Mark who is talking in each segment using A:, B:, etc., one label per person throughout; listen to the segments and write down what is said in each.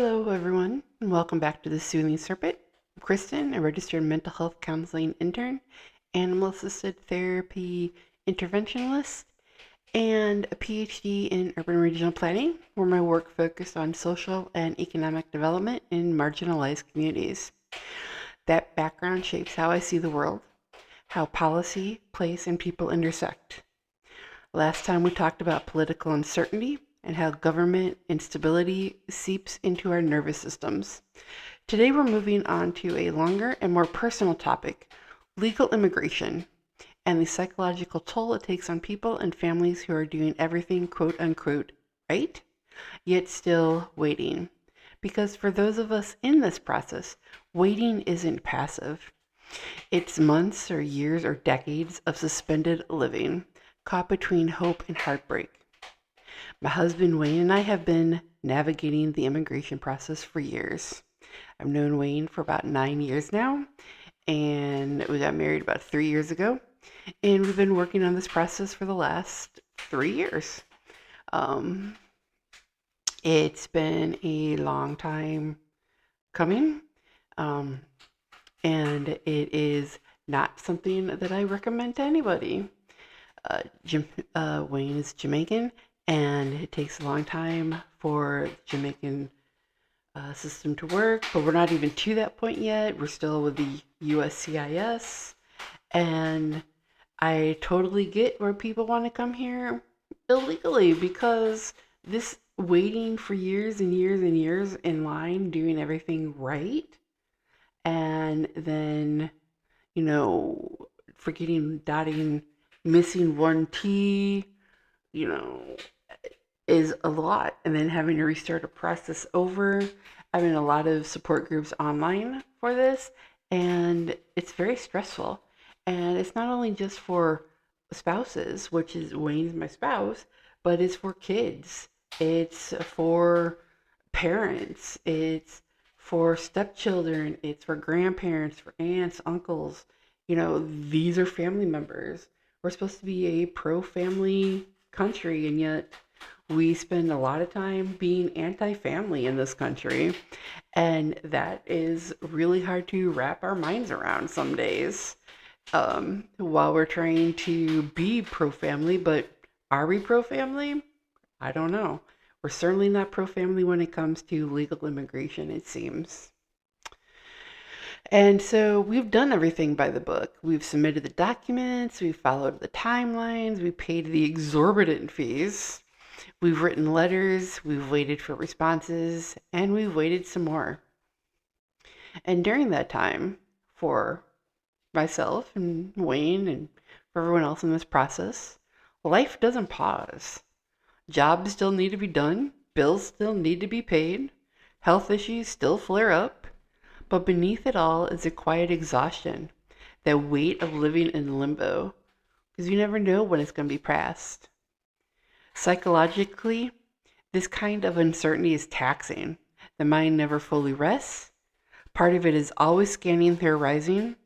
A: Hello, everyone, and welcome back to the Soothing Serpent. I'm Kristen, a registered mental health counseling intern, animal assisted therapy interventionalist, and a PhD in urban regional planning, where my work focused on social and economic development in marginalized communities. That background shapes how I see the world, how policy, place, and people intersect. Last time we talked about political uncertainty and how government instability seeps into our nervous systems. Today we're moving on to a longer and more personal topic, legal immigration, and the psychological toll it takes on people and families who are doing everything quote unquote right, yet still waiting. Because for those of us in this process, waiting isn't passive. It's months or years or decades of suspended living, caught between hope and heartbreak. My husband Wayne and I have been navigating the immigration process for years. I've known Wayne for about 9 years now, and we got married about 3 years ago. And we've been working on this process for the last 3 years. Um, it's been a long time coming, um, and it is not something that I recommend to anybody. Wayne is Jamaican, and it takes a long time for the Jamaican system to work, but we're not even to that point yet. We're still with the USCIS, and I totally get where people want to come here illegally because this waiting for years and years and years in line, doing everything right, and then, forgetting, dotting, missing one T, you know, is a lot. And then having to restart a process over. I'm in a lot of support groups online for this, and it's very stressful. And it's not only just for spouses, which is Wayne's my spouse, but it's for kids. It's for parents. It's for stepchildren. It's for grandparents, for aunts, uncles. These are family members. We're supposed to be a pro family country, and yet we spend a lot of time being anti family in this country. And that is really hard to wrap our minds around some days while we're trying to be pro family. But are we pro family? I don't know. We're certainly not pro family when it comes to legal immigration, it seems. And so we've done everything by the book. We've submitted the documents, we've followed the timelines, we paid the exorbitant fees, we've written letters, we've waited for responses, and we've waited some more. And during that time, for myself and Wayne and for everyone else in this process, life doesn't pause. Jobs still need to be done, bills still need to be paid, health issues still flare up, but beneath it all is a quiet exhaustion, that weight of living in limbo, because you never know when it's going to be past. Psychologically, this kind of uncertainty is taxing. The mind never fully rests. Part of it is always scanning the horizon,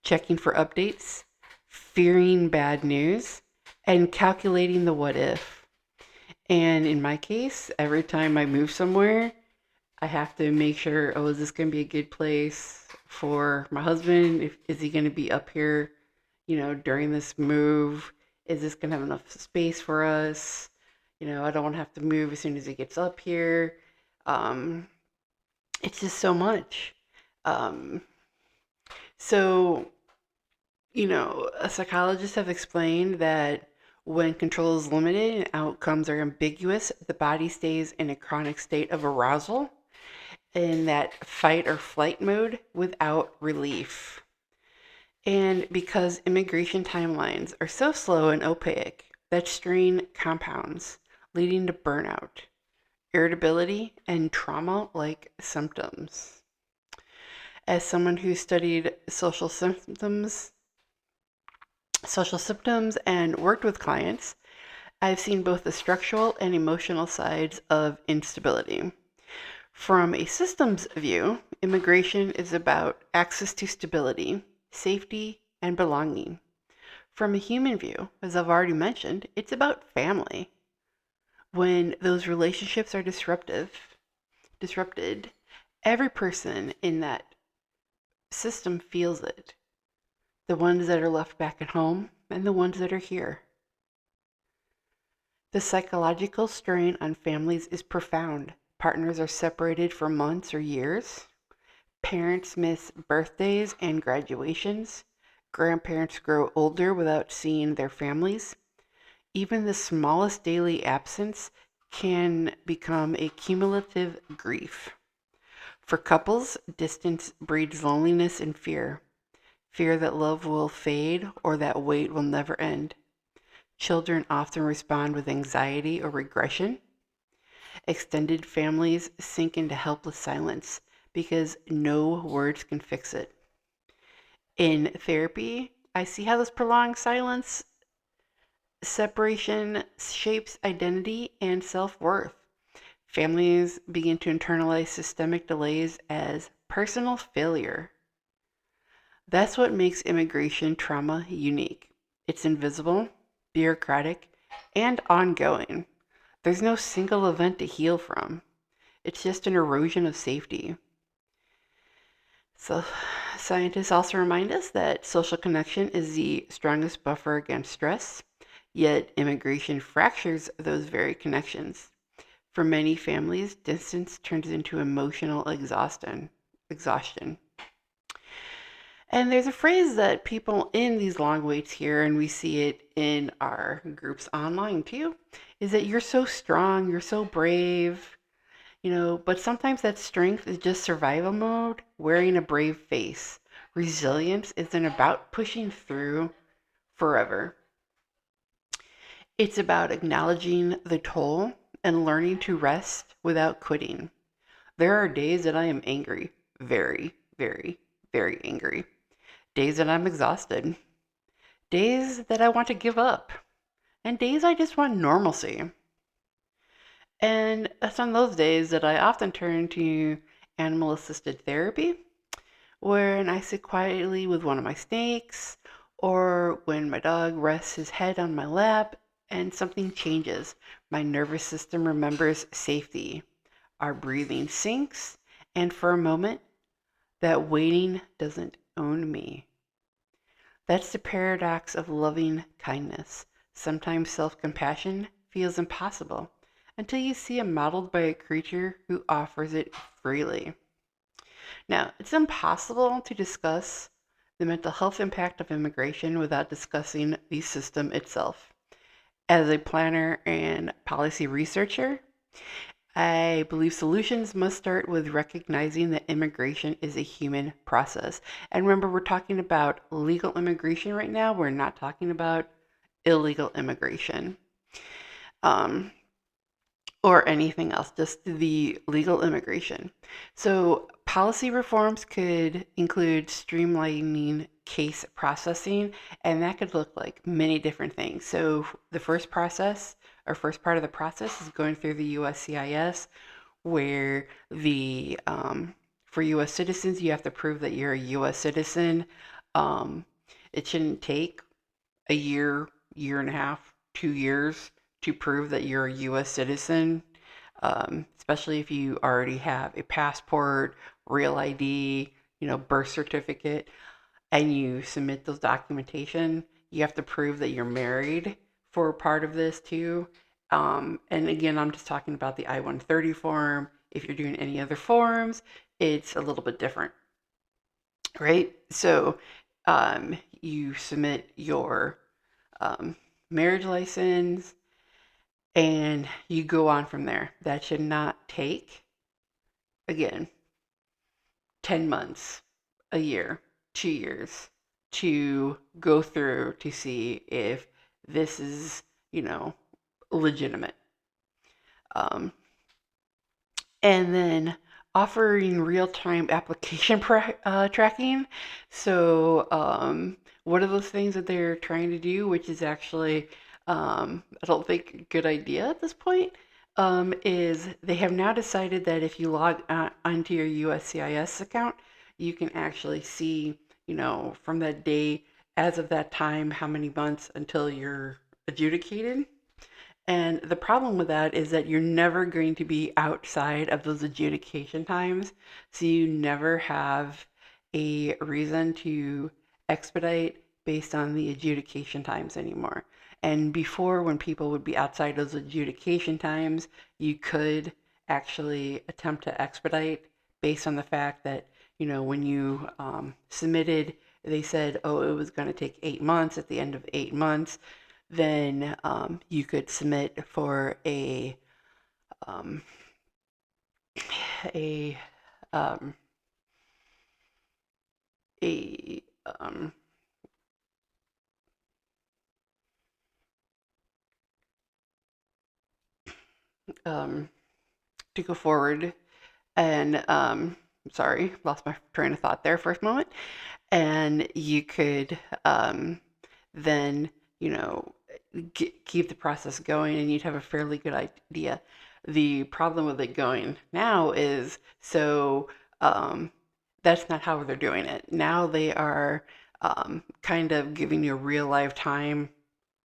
A: checking for updates, fearing bad news, and calculating the what if. And in my case, every time I move somewhere, I have to make sure, is this going to be a good place for my husband? Is he going to be up here, during this move? Is this going to have enough space for us? I don't want to have to move as soon as he gets up here. It's just so much. Um, so, psychologists have explained that when control is limited and outcomes are ambiguous, the body stays in a chronic state of arousal, in that fight or flight mode without relief. And because immigration timelines are so slow and opaque, that strain compounds, leading to burnout, irritability, and trauma-like symptoms. As someone who studied social symptoms and worked with clients, I've seen both the structural and emotional sides of instability. From a systems view, immigration is about access to stability, safety, and belonging. From a human view, as I've already mentioned, it's about family. When those relationships are disruptive, disrupted, every person in that system feels it. The ones that are left back at home and the ones that are here. The psychological strain on families is profound. Partners are separated for months or years. Parents miss birthdays and graduations. Grandparents grow older without seeing their families. Even the smallest daily absence can become a cumulative grief. For couples, distance breeds loneliness and fear. Fear that love will fade or that wait will never end. Children often respond with anxiety or regression. Extended families sink into helpless silence because no words can fix it. In therapy, I see how this prolonged silence separation shapes identity and self-worth. Families begin to internalize systemic delays as personal failure. That's what makes immigration trauma unique. It's invisible, bureaucratic, and ongoing. There's no single event to heal from. It's just an erosion of safety. So, scientists also remind us that social connection is the strongest buffer against stress, yet immigration fractures those very connections. For many families, distance turns into emotional exhaustion. And there's a phrase that people in these long waits hear, and we see it in our groups online too, is that you're so strong, you're so brave, but sometimes that strength is just survival mode, wearing a brave face. Resilience isn't about pushing through forever. It's about acknowledging the toll and learning to rest without quitting. There are days that I am angry, very, very, very angry. Days that I'm exhausted. Days that I want to give up. And days I just want normalcy. And it's on those days that I often turn to animal assisted therapy, where I sit quietly with one of my snakes, or when my dog rests his head on my lap and something changes. My nervous system remembers safety. Our breathing sinks, and for a moment, that waiting doesn't own me. That's the paradox of loving kindness. Sometimes self-compassion feels impossible until you see it modeled by a creature who offers it freely. Now, it's impossible to discuss the mental health impact of immigration without discussing the system itself. As a planner and policy researcher, I believe solutions must start with recognizing that immigration is a human process. And remember, we're talking about legal immigration right now. We're not talking about illegal immigration or anything else, just the legal immigration. So policy reforms could include streamlining case processing, and that could look like many different things. So the first process, or first part of the process, is going through the USCIS, where for U.S. citizens, you have to prove that you're a U.S. citizen. It shouldn't take a year, year and a half, 2 years to prove that you're a U.S. citizen, especially if you already have a passport, real ID, birth certificate, and you submit those documentation. You have to prove that you're married for part of this too. And again, I'm just talking about the I-130 form. If you're doing any other forms, it's a little bit different, right? So you submit your marriage license, and you go on from there. That should not take, again, 10 months, a year, 2 years to go through to see if this is, legitimate. And then offering real-time application tracking. So one of those things that they're trying to do, which is actually, I don't think a good idea at this point, is they have now decided that if you log onto your USCIS account, you can actually see, from that day, as of that time, how many months until you're adjudicated. And the problem with that is that you're never going to be outside of those adjudication times. So you never have a reason to expedite based on the adjudication times anymore. And before, when people would be outside those adjudication times, you could actually attempt to expedite based on the fact that, when you submitted, they said, oh, it was going to take 8 months. At the end of 8 months, then you could submit for um, a um, a um, to go forward. And sorry, lost my train of thought there for a moment. And you could then, you know, keep the process going, and you'd have a fairly good idea. The problem with it going now is um, that's not how they're doing it. Now they are kind of giving you real life time,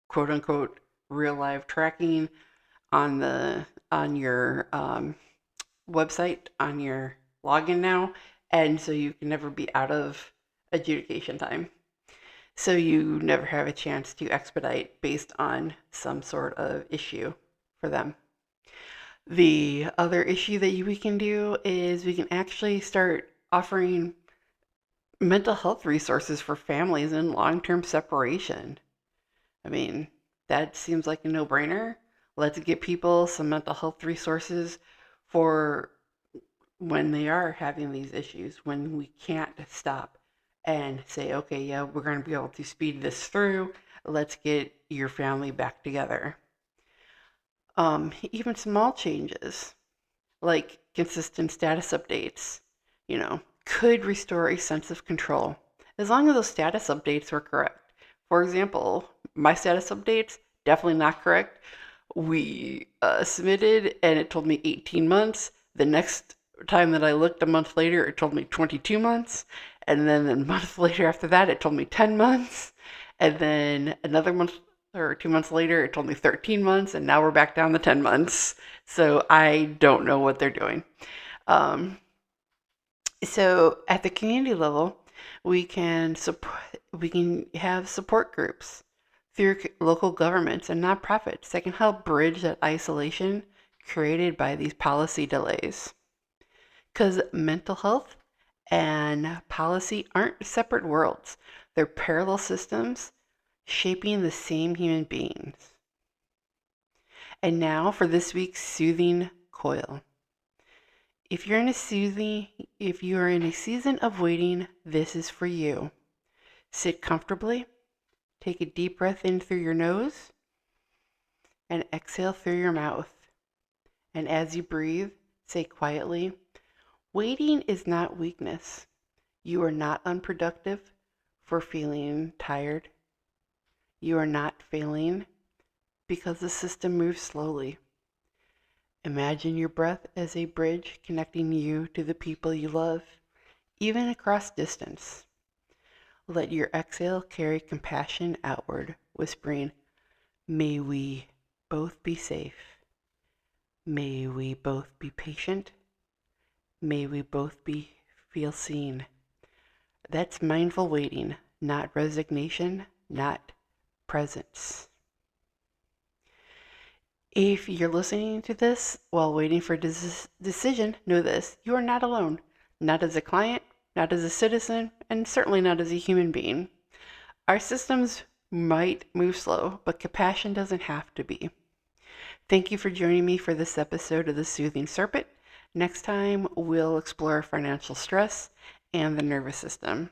A: quote unquote, real life tracking on your website, on your login now, and so you can never be out of adjudication time. So you never have a chance to expedite based on some sort of issue for them. The other issue that we can do is we can actually start offering mental health resources for families in long-term separation. I mean, that seems like a no-brainer. Let's get people some mental health resources for when they are having these issues, when we can't stop and say, okay, yeah, we're going to be able to speed this through. Let's get your family back together. Even small changes like consistent status updates, could restore a sense of control as long as those status updates were correct. For example, my status updates, definitely not correct. We submitted and it told me 18 months. The next time that I looked a month later, it told me 22 months. And then a month later after that, it told me 10 months. And then another month or 2 months later, it told me 13 months. And now we're back down to 10 months. So I don't know what they're doing. Um, so at the community level, we can have support groups through local governments and nonprofits that can help bridge that isolation created by these policy delays. Because mental health and policy aren't separate worlds, they're parallel systems shaping the same human beings. And now for this week's soothing coil. If you are in a season of waiting, this is for you. Sit comfortably, take a deep breath in through your nose, and exhale through your mouth. And as you breathe, say quietly, waiting is not weakness. You are not unproductive for feeling tired. You are not failing because the system moves slowly. Imagine your breath as a bridge connecting you to the people you love, even across distance. Let your exhale carry compassion outward, whispering, may we both be safe. May we both be patient. May we both feel seen. That's mindful waiting, not resignation, not presence. If you're listening to this while waiting for a decision, know this: you are not alone, not as a client, not as a citizen, and certainly not as a human being. Our systems might move slow, but compassion doesn't have to be. Thank you for joining me for this episode of The Soothing Serpent. Next time, we'll explore financial stress and the nervous system,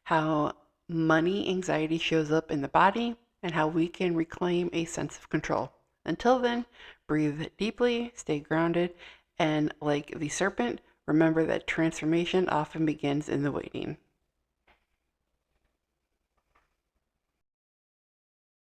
A: how money anxiety shows up in the body, and how we can reclaim a sense of control. Until then, breathe deeply, stay grounded, and like the serpent, remember that transformation often begins in the waiting.